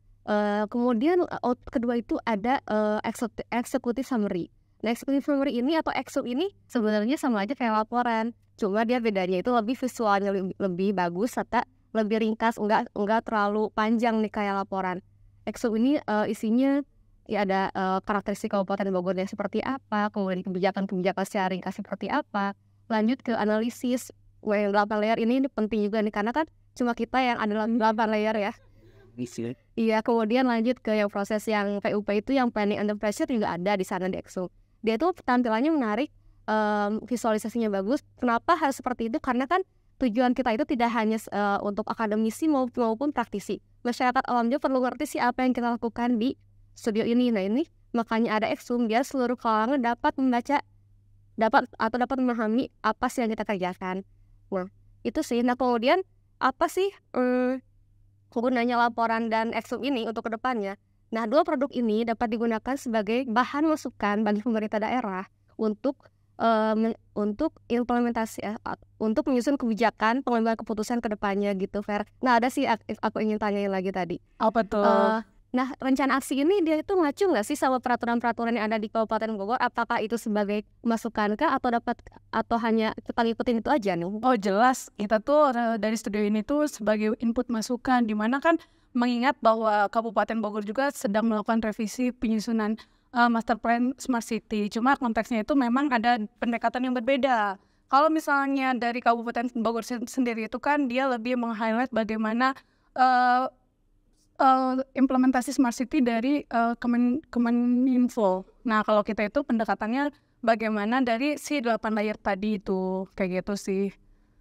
kemudian kedua itu ada executive summary. Nah, executive summary ini atau exec ini sebenarnya sama aja kayak laporan, cuma dia bedanya itu lebih visualnya lebih bagus serta lebih ringkas, enggak terlalu panjang nih kayak laporan. Exec ini isinya ya ada karakteristik Kabupaten Bogornya seperti apa, kemudian kebijakan-kebijakan secara ringkas seperti apa. Lanjut ke analisis, yang 8 layer ini penting juga nih, karena kan cuma kita yang ada 8 layer ya. Iya, kemudian lanjut ke yang proses yang PUP itu, yang planning under pressure juga ada di sana di Exo. Dia tuh tampilannya menarik, visualisasinya bagus. Kenapa harus seperti itu? Karena kan tujuan kita itu tidak hanya untuk akademisi maupun praktisi. Masyarakat awam juga perlu ngerti sih apa yang kita lakukan di studio ini. Nah ini makanya ada Exum biar seluruh kalangan dapat membaca, dapat memahami apa sih yang kita kerjakan. Nah itu sih. Nah kemudian apa sih gunanya laporan dan Exum ini untuk kedepannya? Nah, 2 produk ini dapat digunakan sebagai bahan masukan bagi pemerintah daerah untuk implementasi, untuk menyusun kebijakan pengambilan keputusan ke depannya gitu, Fer. Nah, ada sih aku ingin tanyain lagi tadi. Apa tuh? Nah, rencana aksi ini dia itu ngacu nggak sih sama peraturan-peraturan yang ada di Kabupaten Bogor? Apakah itu sebagai masukan kah atau hanya kita ngikutin itu aja nih? Oh jelas, kita tuh dari studio ini tuh sebagai input masukan, di mana kan mengingat bahwa Kabupaten Bogor juga sedang melakukan revisi penyusunan Master Plan Smart City. Cuma konteksnya itu memang ada pendekatan yang berbeda. Kalau misalnya dari Kabupaten Bogor sendiri itu kan dia lebih meng-highlight bagaimana implementasi Smart City dari Kemeninfo. Nah kalau kita itu pendekatannya bagaimana dari si 8 layer tadi itu, kayak gitu sih.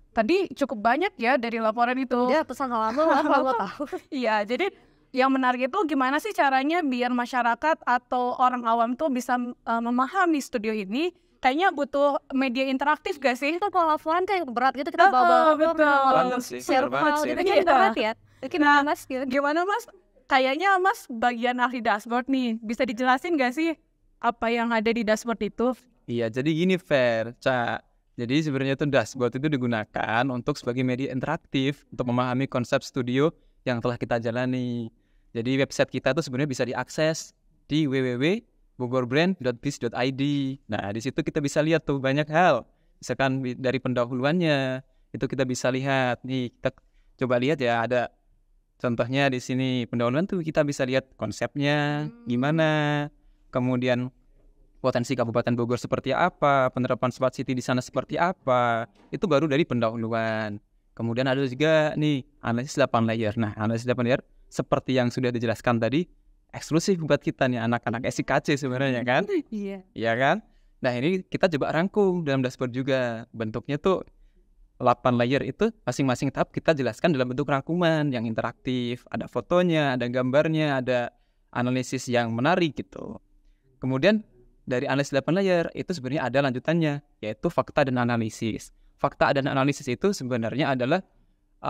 Tadi cukup banyak ya dari laporan itu. Ya pesan lama lah kalau tahu. Iya, jadi yang menarik itu gimana sih caranya biar masyarakat atau orang awam tuh bisa memahami studio ini. Kayaknya butuh media interaktif gak sih? Itu kalau laporan kayak berat gitu, kita bawa share file gitu kan berat ya. Nah, Mas, gimana Mas? Kayaknya Mas bagian ahli dashboard nih, bisa dijelasin gak sih apa yang ada di dashboard itu? Iya, jadi gini Fer, Ca. Jadi sebenarnya itu dashboard itu digunakan untuk sebagai media interaktif untuk memahami konsep studio yang telah kita jalani. Jadi website kita tuh sebenarnya bisa diakses di www.bogorbrand.biz.id. Nah, di situ kita bisa lihat tuh banyak hal. Misalkan dari pendahuluannya itu kita bisa lihat. Nih, kita coba lihat ya, ada contohnya di sini pendahuluan tuh kita bisa lihat konsepnya gimana. Kemudian potensi Kabupaten Bogor seperti apa, penerapan Smart City di sana seperti apa, itu baru dari pendahuluan. Kemudian ada juga nih analisis 8 layer. Nah, analisis 8 layer seperti yang sudah dijelaskan tadi, eksklusif buat kita nih anak-anak SIKC sebenarnya kan? Iya. Iya kan? Nah, ini kita coba rangkum dalam dashboard juga. Bentuknya tuh 8 layer itu masing-masing tahap kita jelaskan dalam bentuk rangkuman yang interaktif, ada fotonya, ada gambarnya, ada analisis yang menarik gitu. Kemudian dari analisis 8 layer itu sebenarnya ada lanjutannya, yaitu fakta dan analisis. Fakta dan analisis itu sebenarnya adalah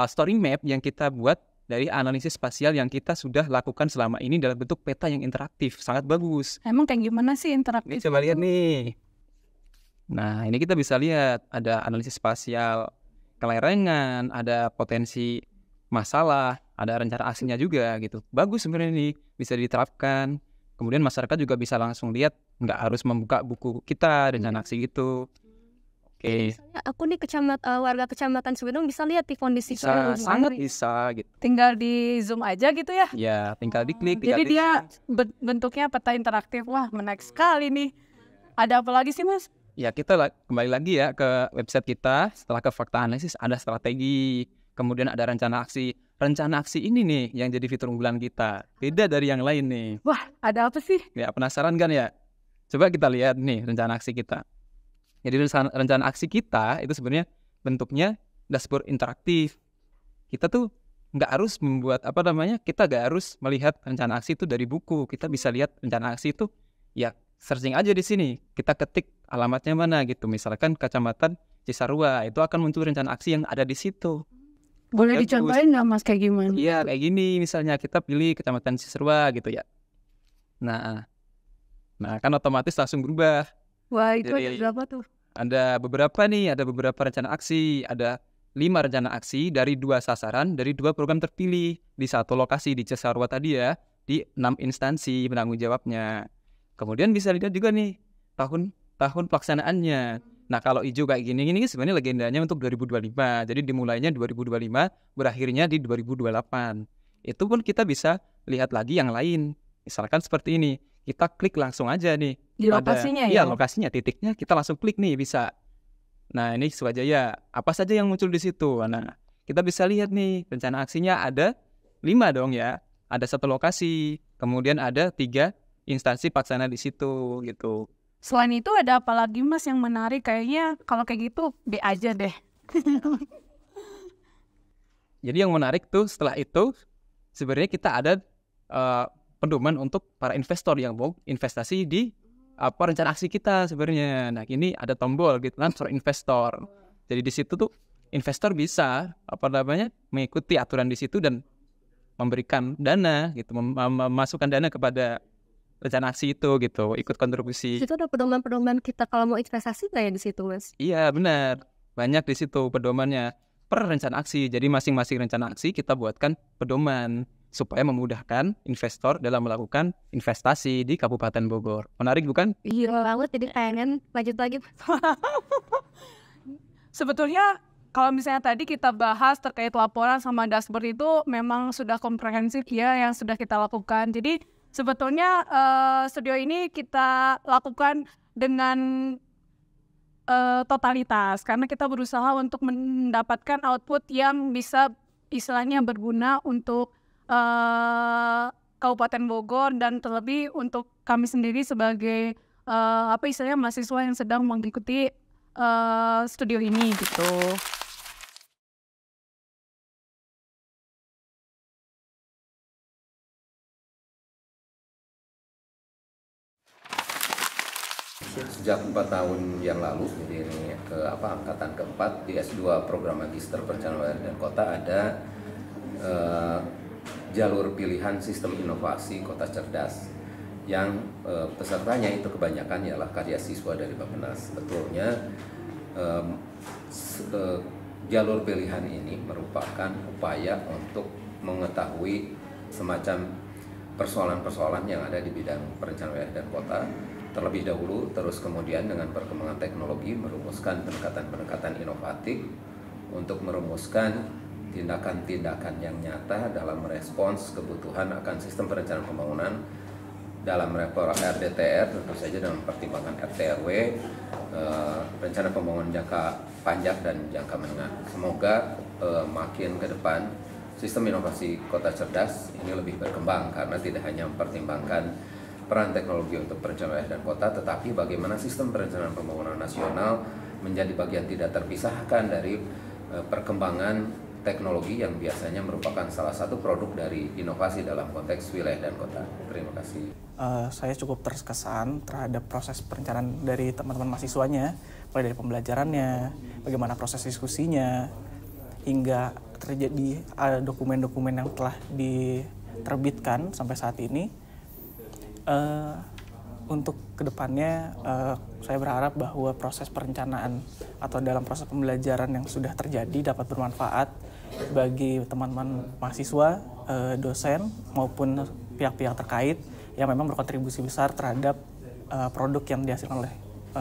story map yang kita buat dari analisis spasial yang kita sudah lakukan selama ini dalam bentuk peta yang interaktif. Sangat bagus. Emang kayak gimana sih interaktif? Ini coba lihat nih. Nah, ini kita bisa lihat ada analisis spasial kelerengan, ada potensi masalah, ada rencana aksinya juga gitu. Bagus sebenarnya ini, bisa diterapkan. Kemudian masyarakat juga bisa langsung lihat, nggak harus membuka buku kita rencana aksi gitu. Oke. Misalnya aku nih warga kecamatan Cibinong bisa lihat di kondisi Bisa, sangat bisa gitu. Tinggal di zoom aja gitu ya? Ya, tinggal diklik. Jadi dia bentuknya peta interaktif. Wah, menarik sekali nih. Ada apa lagi sih Mas? Ya, kita kembali lagi ya ke website kita. Setelah ke fakta analisis, ada strategi. Kemudian ada rencana aksi. Rencana aksi ini nih yang jadi fitur unggulan kita. Beda dari yang lain nih. Wah, ada apa sih? Ya, penasaran kan ya? Coba kita lihat nih rencana aksi kita. Jadi rencana aksi kita itu sebenarnya bentuknya dashboard interaktif. Kita tuh nggak harus membuat kita nggak harus melihat rencana aksi itu dari buku. Kita bisa lihat rencana aksi itu ya searching aja di sini. Kita ketik alamatnya mana gitu. Misalkan Kecamatan Cisarua, itu akan muncul rencana aksi yang ada di situ. Boleh dicontohin nggak Mas kayak gimana? Iya, kayak gini misalnya kita pilih Kecamatan Cisarua gitu ya. Nah kan otomatis langsung berubah. Wah, itu Jadi, ada berapa tuh? Ada beberapa rencana aksi. Ada 5 rencana aksi dari 2 sasaran, dari 2 program terpilih di satu lokasi di Cisarua tadi ya, di 6 instansi penanggung jawabnya. Kemudian bisa lihat juga nih tahun pelaksanaannya. Nah, kalau hijau kayak gini sebenarnya legendanya untuk 2025. Jadi dimulainya 2025, berakhirnya di 2028. Itu pun kita bisa lihat lagi yang lain. Misalkan seperti ini, kita klik langsung aja nih. Di lokasinya Iya, lokasinya, titiknya kita langsung klik nih, bisa. Nah, ini Swajaya, apa saja yang muncul di situ? Nah, kita bisa lihat nih, rencana aksinya ada 5 dong ya. Ada 1 lokasi, kemudian ada 3 instansi pelaksana di situ gitu. Selain itu ada apa lagi Mas yang menarik? Kayaknya kalau kayak gitu B aja deh. Jadi yang menarik tuh setelah itu sebenarnya kita ada pedoman untuk para investor yang mau investasi di rencana aksi kita sebenarnya. Nah ini ada tombol gitu kan for investor. Jadi di situ tuh investor bisa mengikuti aturan di situ dan memberikan dana gitu, memasukkan dana kepada rencana aksi itu gitu, ikut kontribusi. Itu ada pedoman-pedoman kita kalau mau investasi nggak ya di situ Mas? Iya benar, banyak di situ pedomannya per rencana aksi. Jadi masing-masing rencana aksi kita buatkan pedoman supaya memudahkan investor dalam melakukan investasi di Kabupaten Bogor. Menarik bukan? Iya banget, jadi pengen lanjut lagi. Sebetulnya kalau misalnya tadi kita bahas terkait laporan sama dashboard itu memang sudah komprehensif ya yang sudah kita lakukan. Jadi sebetulnya studio ini kita lakukan dengan totalitas karena kita berusaha untuk mendapatkan output yang bisa istilahnya berguna untuk Kabupaten Bogor dan terlebih untuk kami sendiri sebagai mahasiswa yang sedang mengikuti studio ini gitu. Sejak 4 tahun yang lalu, jadi ini angkatan keempat di S2 program Magister Perencanaan Wilayah dan Kota ada jalur pilihan sistem inovasi kota cerdas yang pesertanya itu kebanyakan ialah karya siswa dari Bappenas. Sebetulnya jalur pilihan ini merupakan upaya untuk mengetahui semacam persoalan-persoalan yang ada di bidang perencanaan wilayah dan kota terlebih dahulu, terus kemudian dengan perkembangan teknologi merumuskan pendekatan-pendekatan inovatif untuk merumuskan tindakan-tindakan yang nyata dalam merespons kebutuhan akan sistem perencanaan pembangunan dalam level RDTR, tentu saja dalam pertimbangan RTRW, rencana pembangunan jangka panjang dan jangka menengah. Semoga makin ke depan sistem inovasi kota cerdas ini lebih berkembang karena tidak hanya mempertimbangkan peran teknologi untuk perencanaan wilayah dan kota, tetapi bagaimana sistem perencanaan pembangunan nasional menjadi bagian tidak terpisahkan dari perkembangan teknologi yang biasanya merupakan salah satu produk dari inovasi dalam konteks wilayah dan kota. Terima kasih. Saya cukup terkesan terhadap proses perencanaan dari teman-teman mahasiswanya, mulai dari pembelajarannya, bagaimana proses diskusinya, hingga terjadi dokumen-dokumen yang telah diterbitkan sampai saat ini. Untuk kedepannya saya berharap bahwa proses perencanaan atau dalam proses pembelajaran yang sudah terjadi dapat bermanfaat bagi teman-teman mahasiswa, dosen maupun pihak-pihak terkait yang memang berkontribusi besar terhadap produk yang dihasilkan oleh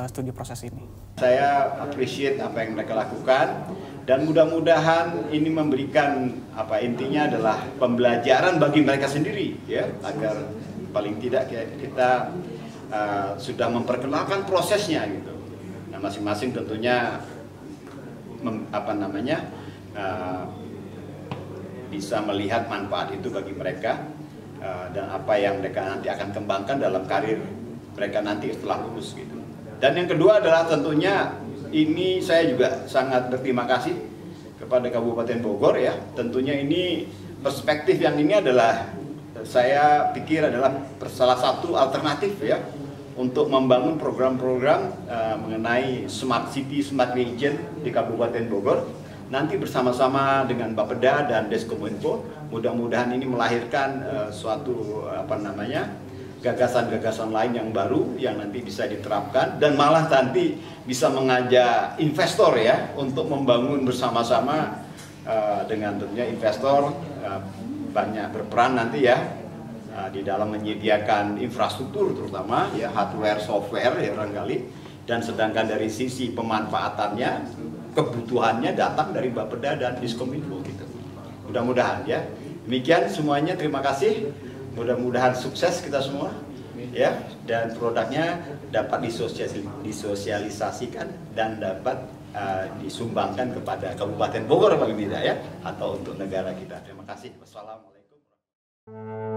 studi proses ini. Saya appreciate apa yang mereka lakukan dan mudah-mudahan ini memberikan intinya adalah pembelajaran bagi mereka sendiri ya, agar paling tidak kita sudah memperkenalkan prosesnya gitu. Nah, masing-masing tentunya bisa melihat manfaat itu bagi mereka dan apa yang mereka nanti akan kembangkan dalam karir mereka nanti setelah lulus gitu. Dan yang kedua adalah tentunya ini saya juga sangat berterima kasih kepada Kabupaten Bogor ya. Tentunya ini perspektif yang ini adalah saya pikir adalah salah satu alternatif ya untuk membangun program-program mengenai smart city, smart region di Kabupaten Bogor. Nanti bersama-sama dengan Bapeda dan Deskominfo, mudah-mudahan ini melahirkan suatu gagasan-gagasan lain yang baru yang nanti bisa diterapkan dan malah nanti bisa mengajak investor ya untuk membangun bersama-sama dengan tentunya investor banyak berperan nanti ya di dalam menyediakan infrastruktur terutama ya hardware software ya barangkali, dan sedangkan dari sisi pemanfaatannya kebutuhannya datang dari Bapeda dan Diskominfo gitu. Mudah-mudahan ya. Demikian semuanya, terima kasih. Mudah-mudahan sukses kita semua ya, dan produknya dapat disosialisasikan dan dapat disumbangkan kepada Kabupaten Bogor paling tidak ya, atau untuk negara kita. Terima kasih. Wassalamualaikum.